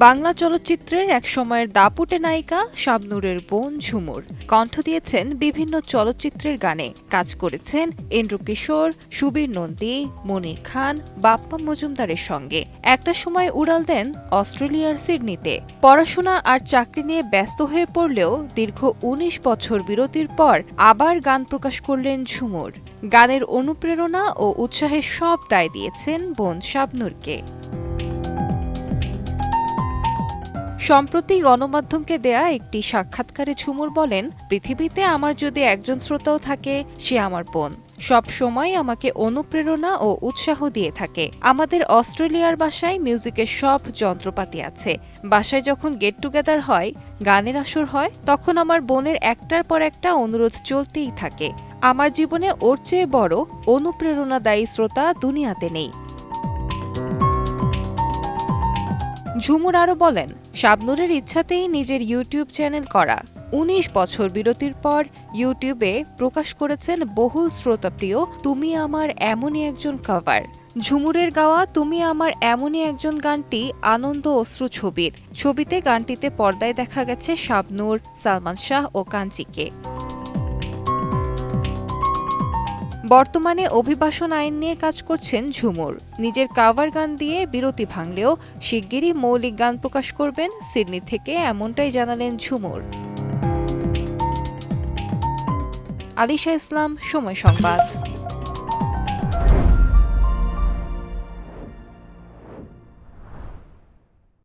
বাংলা চলচ্চিত্রের এক সময়ের দাপুটে নায়িকা শাবনূরের বোন ঝুমুর কণ্ঠ দিয়েছেন বিভিন্ন চলচ্চিত্রের গানে। কাজ করেছেন ইন্দ্রকিশোর, সুবীর নন্দী, মনির খান, বাপ্পা মজুমদারের সঙ্গে। একটা সময় উড়াল দেন অস্ট্রেলিয়ার সিডনিতে। পড়াশোনা আর চাকরি নিয়ে ব্যস্ত হয়ে পড়লেও দীর্ঘ ১৯ বছর বিরতির পর আবার গান প্রকাশ করলেন ঝুমুর। গানের অনুপ্রেরণা ও উৎসাহের সব দায় দিয়েছেন বোন শাবনূরকে। সম্প্রতি গণমাধ্যমকে দেয়া একটি সাক্ষাৎকারে ঝুমুর বলেন, পৃথিবীতে আমার যদি একজন শ্রোতাও থাকে, সে আমার বোন। সব সময় আমাকে অনুপ্রেরণা ও উৎসাহ দিয়ে থাকে। আমাদের অস্ট্রেলিয়ার বাসায় মিউজিকের সব যন্ত্রপাতি আছে। বাসায় যখন গেট টুগেদার হয়, গানের আসর হয়, তখন আমার বোনের একটার পর একটা অনুরোধ চলতেই থাকে। আমার জীবনে ওর চেয়ে বড় অনুপ্রেরণাদায়ী শ্রোতা দুনিয়াতে নেই। ঝুমুর আরও বলেন, শাবনূরের ইচ্ছাতেই নিজের ইউটিউব চ্যানেল করা। ১৯ বছর বিরতির পর ইউটিউবে প্রকাশ করেছেন বহুল শ্রোতাপ্রিয় তুমি আমার এমনই একজন কভার। ঝুমুরের গাওয়া তুমি আমার এমনই একজন গানটি আনন্দ অশ্রু ছবির। ছবিতে গানটিতে পর্দায় দেখা গেছে শাবনূর, সালমান শাহ ও কাঞ্চিকে। বর্তমানে অভিবাসন আইন নিয়ে কাজ করছেন ঝুমুর। নিজের কাভার গান দিয়ে বিরতি ভাঙলেও শিগগিরই মৌলিক গান প্রকাশ করবেন সিডনি থেকে, এমনটাই জানালেন ঝুমুর। আলিশা ইসলাম, সময় সংবাদ।